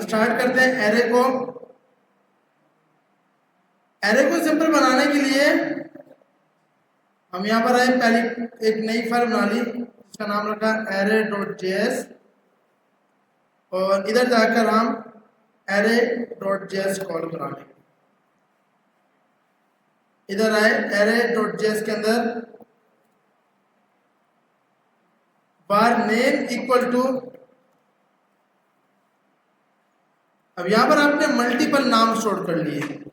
Start करते हैं array को। एरे को सिंपल बनाने के लिए हम यहाँ पर आए, पहली एक नई फाइल बना ली जिसका नाम रखा array.js और इधर जाकर हम array.js कॉल करा लेंगे। इधर आए array.js के अंदर var name इक्वल टू, अब यहां पर आपने मल्टीपल नाम स्टोर कर लिए।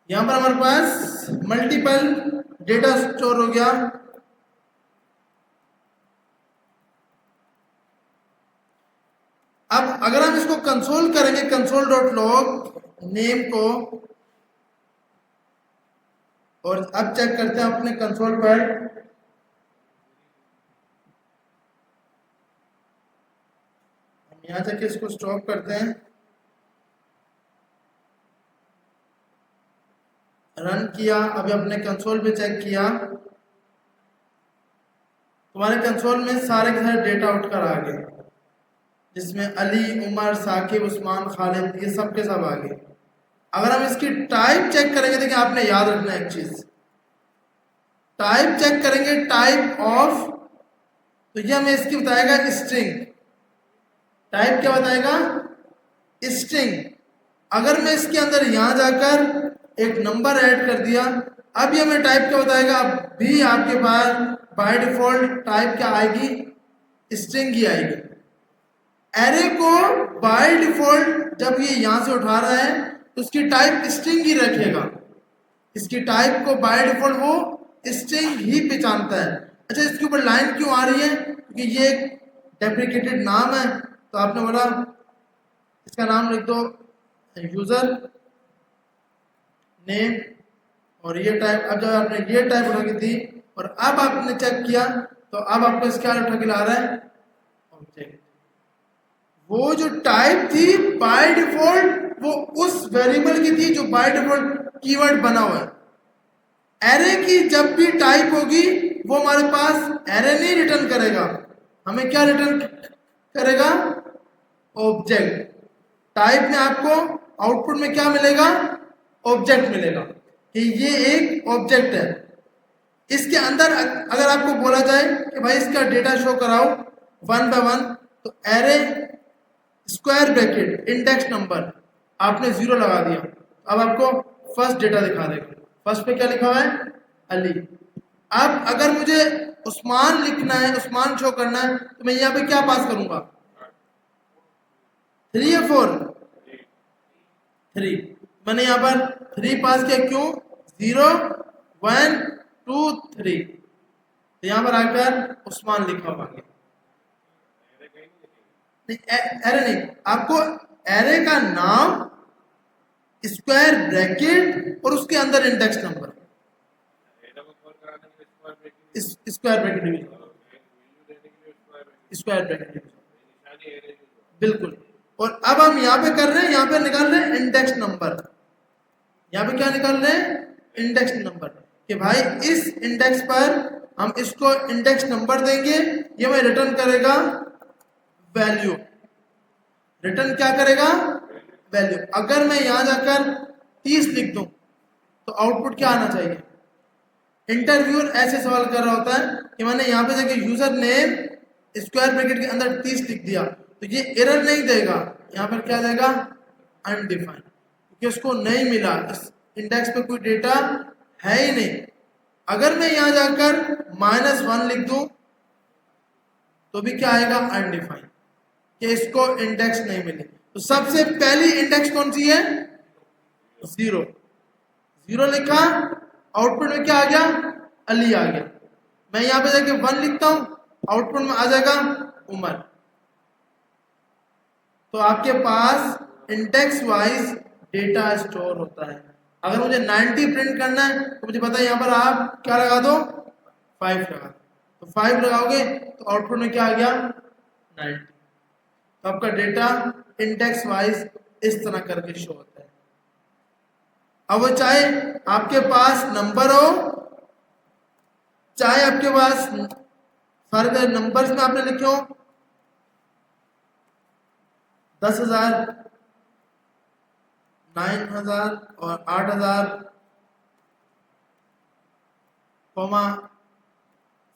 यहां पर हमारे पास मल्टीपल डेटा स्टोर हो गया। अब अगर हम इसको कंसोल करेंगे, console.log नेम को, और अब चेक करते हैं अपने कंसोल पर। हम यहां जाके इसको स्टॉप करते हैं, रन किया। अभी अपने कंसोल पे चेक किया, तुम्हारे कंसोल में सारे के सारे डेटा उठकर आ गए, जिसमें अली, उमर, साकिब, उस्मान, खालिद, ये सब के सब आ गए। अगर हम इसकी टाइप चेक करेंगे, देखिए आपने याद रखना एक चीज, टाइप चेक करेंगे, टाइप ऑफ, तो ये हमें इसकी बताएगा स्ट्रिंग। टाइप क्या बताएगा? स्ट्रिंग। अगर मैं इसके अंदर यहां जाकर एक नंबर ऐड कर दिया, अब ये हमें टाइप क्या बताएगा? अब भी आपके पास बाय डिफॉल्ट टाइप क्या आएगी? स्ट्रिंग ही आएगी। एरे को बाय डिफॉल्ट जब ये यहां से उठा रहा है तो उसकी टाइप स्ट्रिंग ही रखेगा। इसकी टाइप को बाय डिफॉल्ट वो स्ट्रिंग ही पहचानता है। अच्छा, इसके ऊपर लाइन क्यों आ रही है? क्योंकि ये एक डेप्रिकेटेड नाम है, तो आपने बोला इसका नाम लिख दो यूजर नेम, और ये टाइप। अब जब आपने ये टाइप उठा के दी और अब आपने चेक किया, तो अब आपको इसका उठा के ला रहा है ऑब्जेक्ट। वो जो टाइप थी बाय डिफॉल्ट वो उस वेरिएबल की थी जो बाय डिफॉल्ट कीवर्ड बना हुआ है। एरे की जब भी टाइप होगी वो हमारे पास एरे नहीं रिटर्न करेगा, हमें क्या रिटर्न करेगा? ऑब्जेक्ट। टाइप में आपको आउटपुट में क्या मिलेगा? ऑब्जेक्ट मिलेगा कि ये एक ऑब्जेक्ट है। इसके अंदर अगर आपको बोला जाए कि भाई इसका डेटा शो कराओ 1 by 1, तो array square bracket index number आपने 0 लगा दिया, अब आपको फर्स्ट डेटा दिखा देगा। फर्स्ट पे क्या लिखा हुआ है? अली। अब अगर मुझे उस्मान लिखना है, उस्मान शो करना है, तो मैं यहाँ पे क्या पास करूंगा? 3 या 4? 3। मैंने यहाँ पर 3 पास किया, क्यों? 0 1 2 3, तो यहाँ पर आकर उस्मान लिखा हुआ है। एरे नहीं, आपको एरे का नाम, स्क्वायर ब्रैकेट और उसके अंदर index number, square bracket, square bracket, बिल्कुल। और अब हम यहाँ पे कर रहे हैं, यहाँ पे निकाल रहे हैं इंडेक्स नंबर। यहाँ पे क्या निकाल रहे हैं? इंडेक्स नंबर, कि भाई इस इंडेक्स पर हम इसको इंडेक्स नंबर देंगे, ये हमें रिटर्न करेगा वैल्यू। रिटर्न क्या करेगा? वैल्यू। अगर मैं यहां जाकर 30 लिख दूं तो आउटपुट क्या आना चाहिए? इंटरव्यूअर ऐसे सवाल कर रहा होता है कि मैंने यहां पे जाके यूजर नेम स्क्वायर ब्रैकेट के अंदर 30 लिख दिया, तो ये एरर नहीं देगा, यहां पर क्या देगा? अनडिफाइंड, क्योंकि उसको नहीं मिला, इस इंडेक्स पे कोई डेटा है ही नहीं। अगर मैं यहां जाकर -1 लिख दूं तो भी क्या आएगा? अनडिफाइंड, कि इसको इंडेक्स नहीं मिली। तो सबसे पहली इंडेक्स कौन सी है? 0। 0 लिखा, आउटपुट में क्या आ गया? अली आ गया। मैं यहां पे जाके 1 लिखता हूं, आउटपुट में आ जाएगा उमर। तो आपके पास इंडेक्स वाइज डेटा स्टोर होता है। अगर मुझे 90 प्रिंट करना है तो मुझे पता है यहां पर आप क्या लगा दो? 5 लगा दो। तो 5 लगाओगे तो आउटपुट में क्या आ गया? 90। तो आपका डेटा इंडेक्स वाइज इस तरह करके शो होता है। अब वो चाहे आपके पास नंबर हो चाहे आपके पास सारे नंबर्स में आपने लिखे हो 10,000, 9,000 और 8,000,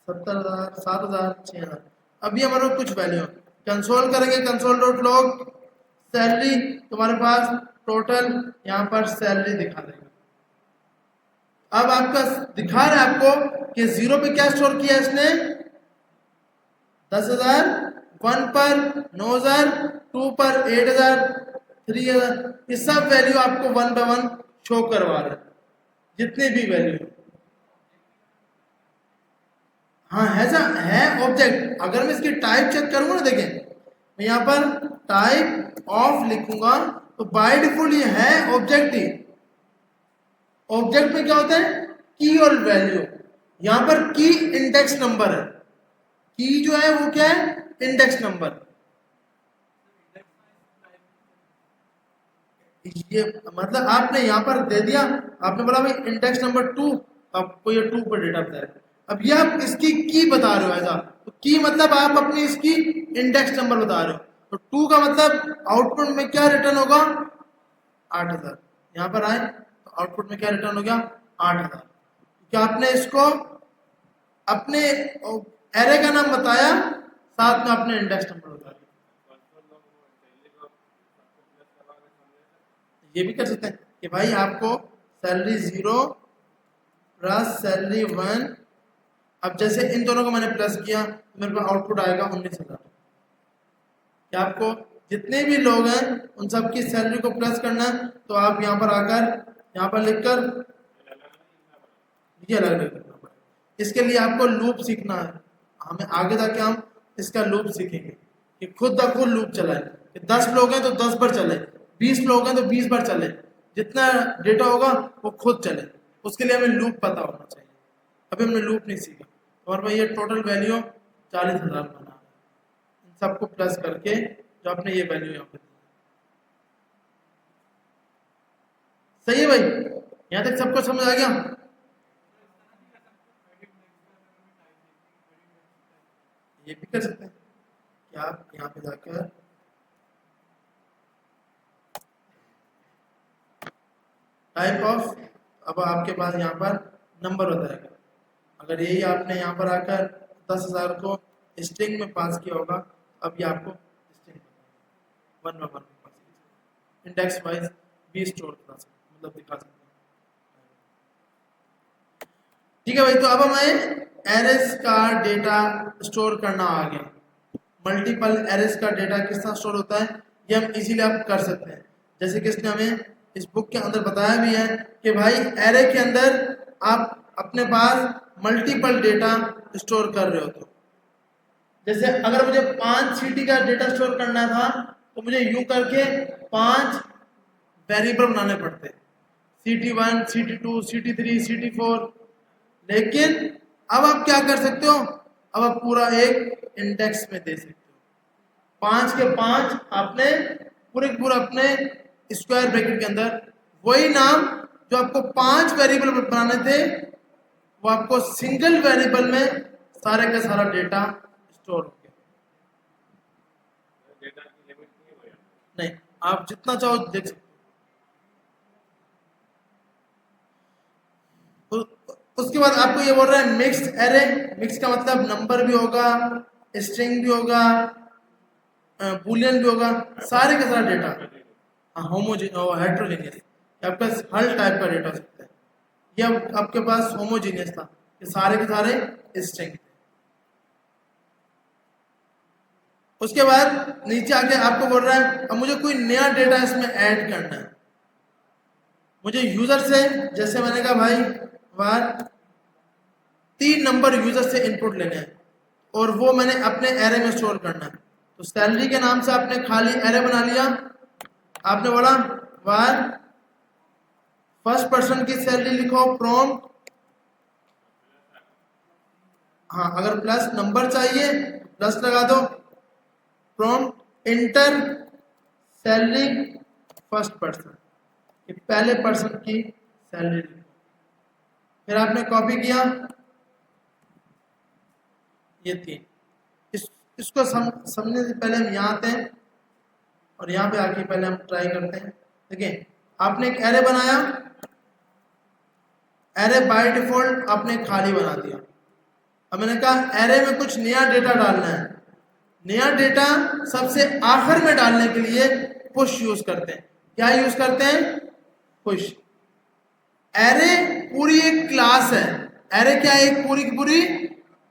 70,000, 7,000, 6,000। अभी हमारे कुछ वैल्यू कंसोल करेंगे, कंसोल डॉट लॉग सैलरी, तुम्हारे पास टोटल यहाँ पर सैलरी दिखा देगा। अब आपका दिखा रहा है आपको कि 0 पे क्या स्टोर किया इसने 10,000, 1 पर 9,000, 2 पर 8,000, 3,000, ये सब वैल्यू आपको 1 बाय 1 शो करवा रहा है, जितने भी वैल्यू। हाँ है ऑब्जेक्ट। अगर मैं इसकी टाइप चेक करूंगा ना, देखें मैं यहाँ पर टाइप ऑफ लिखूंगा तो बाय डिफॉल्ट ये है ऑब्जेक्ट ही। ऑब्जेक्ट में क्या होता है की और वैल्यू। यहां पर की इंडेक्स नंबर है, की जो है वो क्या है इंडेक्स नंबर। ये मतलब आपने यहां पर दे दिया, आपने बोला भाई इंडेक्स नंबर 2, आपको ये 2 पर डेटा बताया। अब ये आप इसकी की बता रहे हो ऐसा, तो की मतलब आप अपनी इसकी इंडेक्स नंबर बता रहे हो, तो 2 का मतलब आउटपुट में क्या रिटर्न होगा 8,000। यहां पर आए तो आउटपुट में क्या रिटर्न हो गया 8,000। क्या आपने इसको अपने एरे का नाम बताया, साथ में अपने इंडेक्स नंबर बताया। ये भी कर सकते हैं कि भाई आपको सैलरी 0 प्लस सैलरी 1, अब जैसे इन दोनों को मैंने प्लस किया तो मेरे पास आउटपुट आएगा 19,000। क्या आपको जितने भी लोग हैं उन सबकी सैलरी को प्लस करना है, तो आप यहाँ पर आकर यहाँ पर लिखकर ये अलग अलग करना पड़ेगा। इसके लिए आपको लूप सीखना है, हमें आगे जाके हम इसका लूप सीखेंगे कि खुद ब खुद लूप चलाए, कि 10 लोग हैं तो 10 बार चले, 20 लोग हैं तो 20 बार चले, जितना डेटा होगा वो खुद चले। उसके लिए हमें लूप पता होना चाहिए। अभी हमने लूप नहीं सीखा। और भाई ये टोटल वैल्यू 40,000 बना, इन सबको प्लस करके जो आपने ये वैल्यू यहाँ पे दी। सही है भाई, यहाँ तक सबको समझ आ गया। ये भी कर सकते हैं कि आप यहाँ पे जाकर टाइप ऑफ, अब आपके पास यहाँ पर नंबर बताएगा। अगर यही आपने यहाँ पर आकर 10,000 को स्ट्रिंग में पास किया होगा, अब ये आपको स्ट्रिंग 1 बाय 1 इंडेक्स वाइज भी स्टोर करा सकते, मतलब दिखा सकते हैं। ठीक है भाई, तो अब हमें एरेस का डेटा स्टोर करना आ गया। मल्टीपल एरेस का डेटा किस तरह स्टोर होता है ये हम इजीली आप कर सकते हैं। जैसे कि इसने हमें इस बुक के अंदर बताया भी है कि भाई एरे के अंदर आप अपने पास मल्टीपल डेटा स्टोर कर रहे हो, तो जैसे अगर मुझे 5 सीटी का डेटा स्टोर करना था तो मुझे यूं करके 5 वेरिएबल बनाने पड़ते, CT1, CT2, CT3, CT4। लेकिन अब आप क्या कर सकते हो, अब आप पूरा एक इंडेक्स में दे सकते हो। 5 के 5 आपने पूरा अपने स्क्वायर ब्रैकेट के अंदर वही नाम जो आपको 5 वेरिएबल बनाने थे, वो आपको सिंगल वेरिएबल में सारे का सारा डेटा स्टोर हो गया। डेटा की लिमिट नहीं, आप जितना चाहो देख सकते हो। उसके बाद आपको ये बोल रहा है मिक्स्ड एरे। मिक्स का मतलब नंबर भी होगा, स्ट्रिंग भी होगा, बुलियन भी होगा, सारे का सारा डेटा। हाँ, हेट्रोजेनियस, आपके पास हर टाइप का डेटा हो सकता है। ये आपके पास होमोजीनियस था, ये सारे के सारे स्ट्रिंग थे। उसके बाद नीचे आके आपको बोल रहा है अब मुझे कोई नया डेटा इसमें ऐड करना है। मुझे यूजर से, जैसे मैंने कहा भाई बार 3 नंबर यूजर से इनपुट लेने हैं और वो मैंने अपने एरे में स्टोर करना है, तो सैलरी के नाम से आपने खाली एरे बना लिया। आपने बोला वार फर्स्ट पर्सन की सैलरी लिखो प्रॉम्प्ट, हाँ अगर प्लस नंबर चाहिए प्लस लगा दो, prompt inter salary first person, ये पहले पर्सन की सैलरी लिखो। फिर आपने कॉपी किया, ये 3। इसको समझने से पहले हम यहाँ आते हैं और यहाँ पे आके पहले हम ट्राई करते हैं। देखिए आपने एक एरे बनाया, एरे बाय डिफॉल्ट आपने खाली बना दिया। अब मैंने कहा एरे में कुछ नया डेटा डालना है। नया डेटा सबसे आखिर में डालने के लिए पुश यूज करते हैं। क्या यूज करते हैं? पुश। एरे पूरी एक क्लास है। एरे क्या है? एक पूरी की पूरी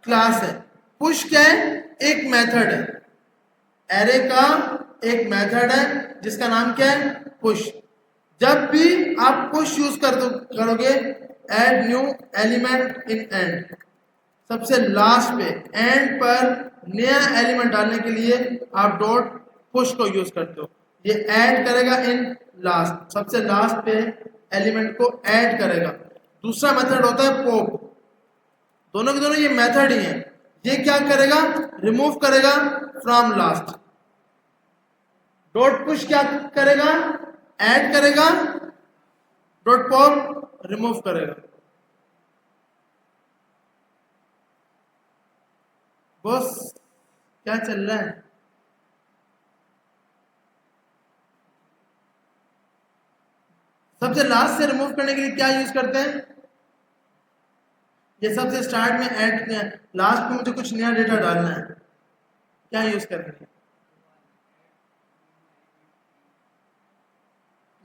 क्लास है। पुश क्या है? एक मेथड है। एरे का एक मेथड है जिसका नाम क्या है? पुश। जब भी आप पुश यूज करोगे, add new element in and, सबसे लास्ट पे एंड पर नया एलिमेंट डालने के लिए आप डॉट पुश को यूज करते हो। ये ऐड करेगा इन लास्ट, सबसे लास्ट पे एलिमेंट को ऐड करेगा। दूसरा मेथड होता है पॉप। दोनों के दोनों ये मेथड ही है। ये क्या करेगा? रिमूव करेगा फ्रॉम लास्ट। डॉट पुश क्या करेगा? ऐड करेगा। डॉट पॉप रिमूव करेगा। बॉस क्या चल रहा है? सबसे लास्ट से रिमूव करने के लिए क्या यूज करते हैं? ये सबसे स्टार्ट में ऐड, लास्ट में मुझे कुछ नया डेटा डालना है, क्या यूज करेंगे?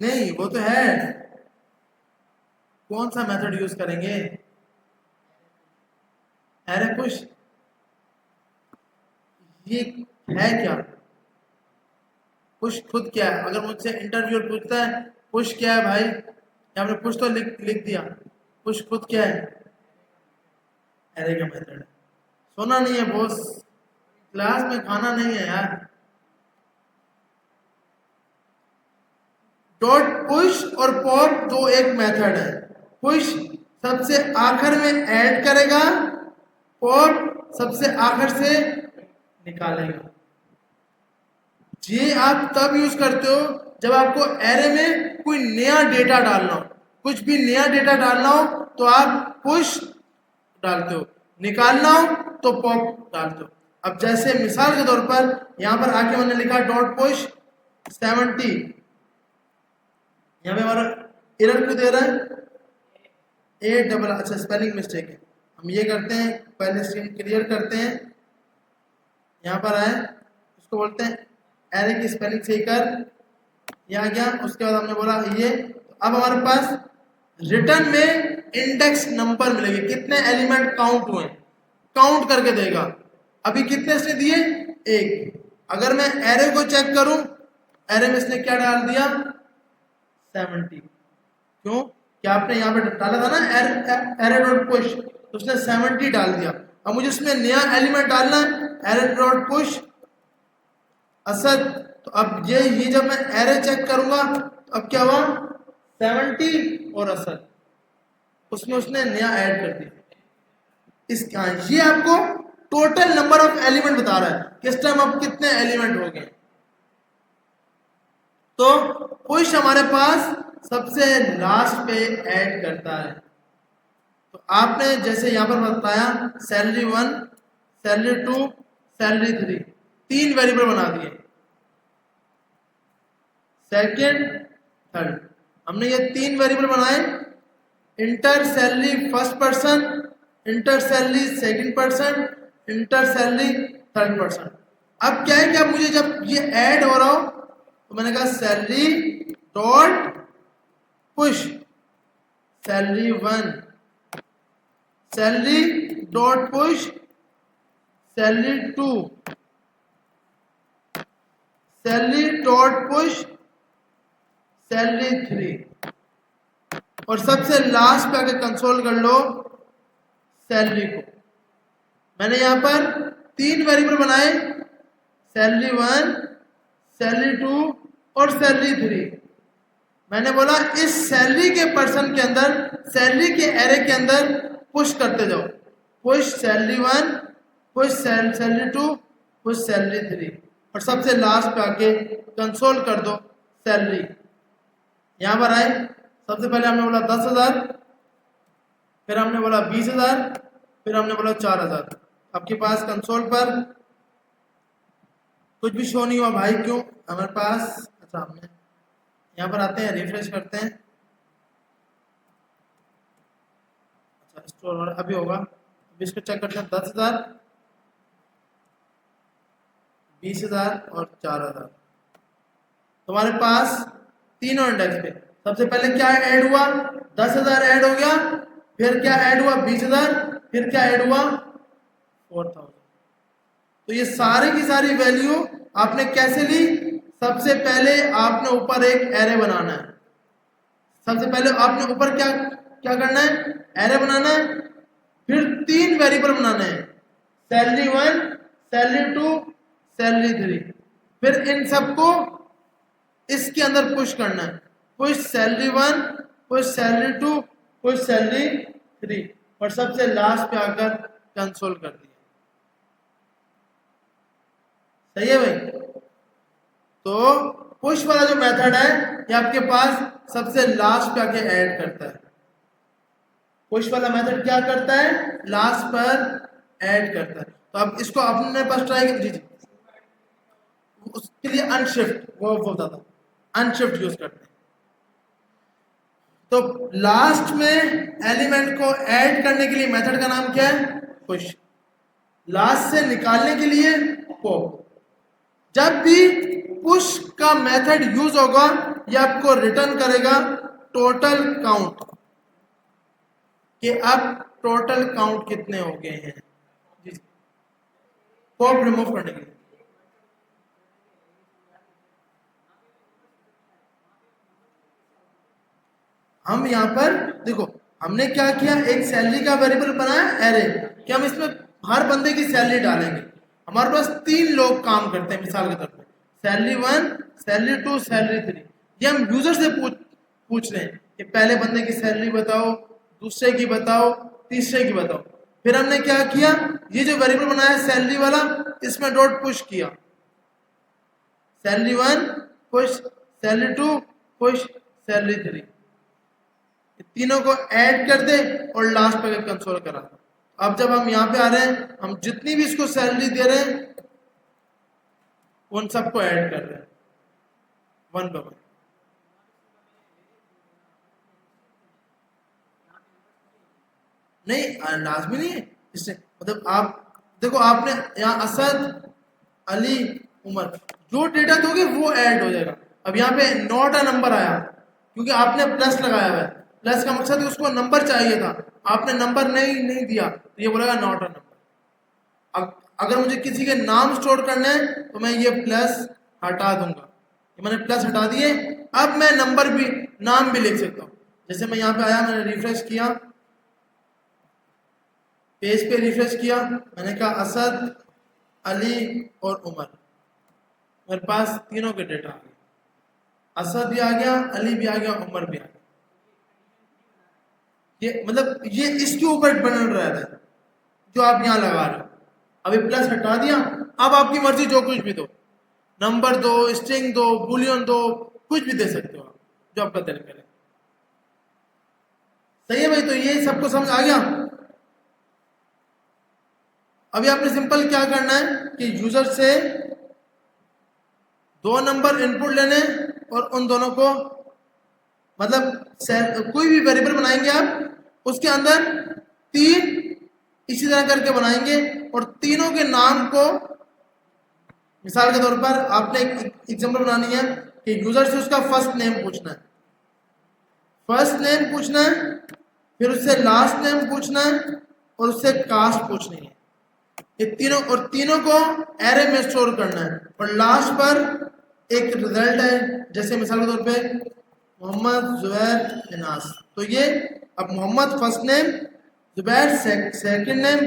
नहीं, वो तो है। कौन सा मेथड यूज करेंगे? Array push. ये है क्या? पुश खुद क्या है? अगर मुझसे इंटरव्यूअर पूछता है पुश क्या है भाई, या हमने पुश तो लिख दिया, पुश खुद क्या है? एरे का मेथड है। सोना नहीं है बॉस, क्लास में खाना नहीं है यार। डॉट पुश और पॉप दो एक मेथड है। पुश सबसे आखिर में ऐड करेगा, पॉप सबसे आखिर से निकालेगा। ये आप तब यूज करते हो जब आपको एरे में कोई नया डेटा डालना हो। कुछ भी नया डेटा डालना हो तो आप पुश डालते हो, निकालना हो तो पॉप डालते हो। अब जैसे मिसाल के तौर पर यहां पर आके मैंने लिखा डॉट पुश 70, यहां पे हमारा एरर क्यों दे रहा है? ए डबल, अच्छा स्पेलिंग मिस्टेक है। हम ये करते हैं, पहले स्क्रीन क्लियर करते हैं। यहाँ पर आए, उसको बोलते हैं एरे की स्पेलिंग सही कर, यहाँ गया। उसके बाद हमने बोला ये, तो अब हमारे पास रिटर्न में इंडेक्स नंबर मिलेंगे, कितने एलिमेंट काउंट हुए, काउंट करके देगा। अभी कितने इसने दिए? 1। अगर मैं एरे को चेक करूं, एरे में इसने क्या डाल दिया? 70। क्यों? क्या आपने यहाँ पे डाला था ना एरे डॉट पुश, तो उसने 70 डाल दिया। अब मुझे उसमें नया एलिमेंट डालना है, एरे डॉट पुश असद। तो अब ये जब मैं एरे चेक करूंगा तो अब क्या हुआ? 70 और असद, उसमें उसने नया ऐड कर दिया। ये आपको टोटल नंबर ऑफ एलिमेंट बता रहा है, किस टाइम अब कितने एलिमेंट हो गए। तो पुश हमारे पास सबसे लास्ट पे ऐड करता है। तो आपने जैसे यहां पर बताया सैलरी 1, सैलरी 2, सैलरी 3, 3 वेरिएबल बना दिए, सेकेंड थर्ड। हमने ये 3 वेरिएबल बनाए, inter salary first person, inter salary second person, inter salary third person. अब क्या है कि अब मुझे जब ये ऐड हो रहा हो तो मैंने कहा salary dot push salary 1, salary dot push salary 2, salary dot push salary 3, और सबसे लास्ट पे आके कंसोल कर लो सैलरी को। मैंने यहां पर 3 वेरिएबल बनाए, सैलरी 1, सैलरी 2 और सैलरी 3। मैंने बोला इस सैलरी के पर्सन के अंदर, सैलरी के एरे के अंदर पुश करते जाओ, push salary 1, push salary 2, push salary 3, और सबसे लास्ट पे आके कंसोल कर दो सैलरी। यहां पर आए, सबसे पहले हमने बोला 10,000, फिर हमने बोला 20,000, फिर हमने बोला 4,000। आपके पास कंसोल पर कुछ भी शो नहीं हुआ भाई, क्यों? हमारे पास अच्छा, हमने यहाँ पर आते हैं, रिफ्रेश करते हैं। अच्छा, स्टोर अभी होगा, अभी इसको चेक करते हैं। 10,000, 20,000 और 4,000 तुम्हारे पास तीनों इंडेक्स पे। सबसे पहले क्या ऐड हुआ? 10,000 ऐड हो गया, फिर क्या ऐड हुआ? 20,000, फिर क्या ऐड हुआ? 4,000। तो ये सारी की सारी वैल्यू आपने कैसे ली? सबसे पहले आपने ऊपर एक एरे बनाना है। सबसे पहले आपने ऊपर क्या क्या करना है? एरे बनाना है। फिर 3 वेरिएबल बनाने हैं, सैलरी 1, सैलरी 2, सैलरी 3। फिर इन सबको इसके अंदर पुश करना है। Push salary 1, push salary 2, push salary 3, और सबसे लास्ट पे आकर कंसोल कर दिया। सही है भाई? तो पुश वाला जो मेथड है ये आपके पास सबसे लास्ट पे आके ऐड करता है। पुश वाला मेथड क्या करता है? लास्ट पर ऐड करता है। तो अब इसको अपने पास ट्राई कर। जी जी, उसके लिए अनशिफ्ट वो होता था, अनशिफ्ट यूज करते हैं। तो लास्ट में एलिमेंट को ऐड करने के लिए मेथड का नाम क्या है? पुश। लास्ट से निकालने के लिए पॉप। जब भी पुश का मेथड यूज होगा ये आपको रिटर्न करेगा टोटल काउंट, कि अब टोटल काउंट कितने हो गए हैं। जी, पॉप रिमूव करने के लिए। हम यहाँ पर देखो, हमने क्या किया? एक सैलरी का वेरिएबल बनाया एरे, कि हम इसमें हर बंदे की सैलरी डालेंगे। हमारे पास 3 लोग काम करते हैं मिसाल के तौर पे, सैलरी 1, सैलरी 2, सैलरी 3। ये हम यूजर से पूछ रहे हैं कि पहले बंदे की सैलरी बताओ, दूसरे की बताओ, तीसरे की बताओ। फिर हमने क्या किया? ये जो वेरिएबल बनाया सैलरी वाला, इसमें डॉट पुश किया, salary 1 push, salary 2 push, salary 3। तीनों को ऐड कर दे और लास्ट पे कंसोल करा। अब जब हम यहाँ पे आ रहे हैं, हम जितनी भी इसको सैलरी दे रहे हैं उन सबको ऐड कर रहे हैं 1 by 1। नहीं, लाजमी नहीं है इससे, मतलब आप देखो, आपने यहाँ असद, अली, उमर, जो डेटा दोगे वो ऐड हो जाएगा। अब यहाँ पे नॉट अ नंबर आया क्योंकि आपने प्लस लगाया हुआ है। प्लस का मकसद है उसको नंबर चाहिए था, आपने नंबर नहीं दिया तो ये बोलेगा नॉट अ नंबर। अब अगर मुझे किसी के नाम स्टोर करने हैं तो मैं ये प्लस हटा दूंगा, ये मैंने प्लस हटा दिए। अब मैं नंबर भी, नाम भी लिख सकता हूँ। जैसे मैं यहाँ पे आया, मैंने रिफ्रेश किया, पेज पे रिफ्रेश किया, मैंने कहा असद, अली और उमर। मेरे पास तीनों के डेटा आ गए, असद भी आ गया, अली भी आ गया, उमर भी आ गया। ये मतलब ये इसके ऊपर बन रहा है जो आप यहाँ लगा रहे हो। अभी प्लस हटा दिया, अब आपकी मर्जी, जो कुछ भी दो, नंबर दो, स्ट्रिंग दो, बुलियन दो, कुछ भी दे सकते हो आप, जो आपका दिल करे। सही है भाई? तो ये सबको समझ आ गया। अभी आपने सिंपल क्या करना है कि यूजर से 2 नंबर इनपुट लेने और उन दोनों को, मतलब कोई भी वेरिएबल बनाएंगे आप, उसके अंदर 3 इसी तरह करके बनाएंगे और तीनों के नाम को, मिसाल के तौर पर आपने एक एग्जांपल बनानी है कि यूजर से उसका फर्स्ट नेम पूछना है, फर्स्ट नेम पूछना है, फिर उससे लास्ट नेम पूछना है और उससे कास्ट पूछनी है। ये तीनों, और तीनों को एरे में स्टोर करना है और लास्ट पर एक रिजल्ट है। जैसे मिसाल के तौर पे मोहम्मद, जुबैर, इनास। तो ये अब Mohammad first name, Zubair second name,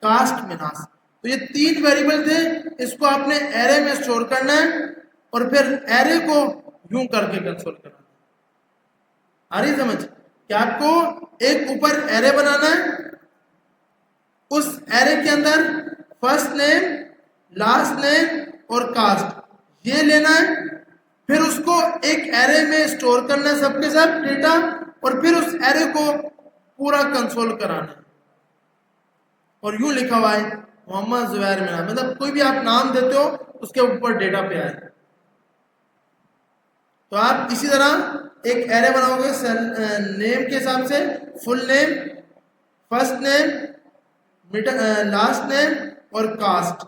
caste, मिनास। तो ये 3 वेरिएबल थे, इसको आपने एरे में स्टोर करना है और फिर एरे को यूं करके कंसोल करना है। आ रही समझ कि आपको एक ऊपर एरे बनाना है, उस एरे के अंदर फर्स्ट नेम, लास्ट नेम और कास्ट ये लेना है, फिर उसको एक एरे में स्टोर करना है सबके सब डेटा, और फिर उस एरे को पूरा कंसोल कराना है। और यूं लिखा हुआ है मोहम्मद जुबैर मीना, मतलब कोई भी आप नाम देते हो उसके ऊपर डेटा पे आए। तो आप इसी तरह एक एरे बनाओगे नेम के हिसाब से, full name, first name, last name और कास्ट,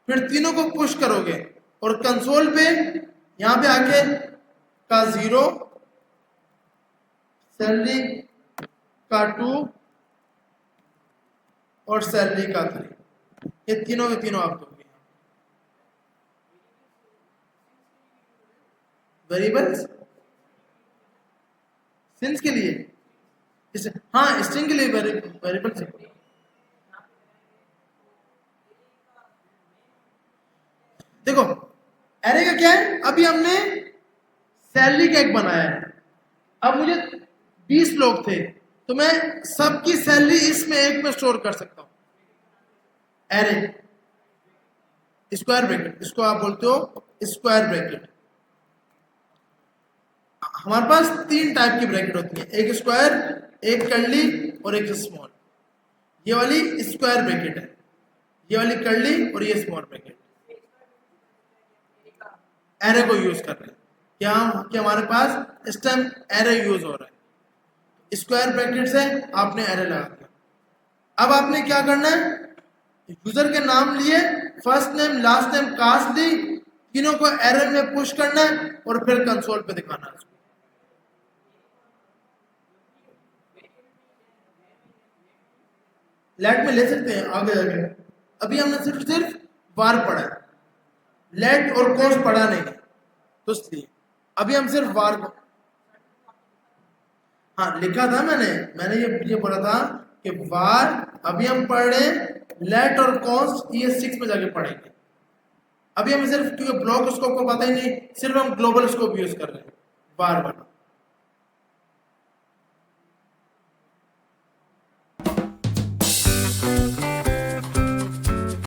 फिर तीनों को पुश करोगे और कंसोल पे यहां पे आके का 0, सैलरी का 2 और सैलरी का 3, ये तीनों के तीनों आप दोगे। वेरिएबल्स सिंस के लिए, हाँ स्ट्रिंग के लिए वेरिएबल्स। देखो एरे का क्या है, अभी हमने सैलरी का एक बनाया है, अब मुझे 20 लोग थे तो मैं सबकी सैलरी इसमें एक में स्टोर कर सकता हूं। एरे स्क्वायर ब्रैकेट, इसको आप बोलते हो स्क्वायर ब्रैकेट। हमारे पास 3 टाइप की ब्रैकेट होती है, एक स्क्वायर, एक कर्ली और एक स्मॉल। ये वाली स्क्वायर ब्रैकेट है, ये वाली कर्ली और ये स्मॉल ब्रैकेट। एरे को यूज कर रहे हैं क्या कि हमारे पास इस टाइम एरे यूज हो रहा है, स्क्वायर ब्रैकेट से आपने एरे लगा दिया। अब आपने क्या करना है, यूजर के नाम लिए, first name, last name, caste दी, तीनों को एरे में पुश करना है और फिर कंसोल पे दिखाना है। लेट में ले सकते हैं आगे आगे, अभी हमने सिर्फ वार पढ़ा है, लेट और कॉस्ट पढ़ा नहीं, तो इसलिए अभी हम सिर्फ वार को, हाँ लिखा था मैंने ये बोला था कि वार अभी हम पढ़ रहे हैं, लेट और कॉस्ट ये 6 में जाके पढ़ेंगे। अभी हम सिर्फ, क्योंकि ब्लॉक स्कोप को पता ही नहीं, सिर्फ हम ग्लोबल स्कोप यूज कर रहे हैं वार वाला।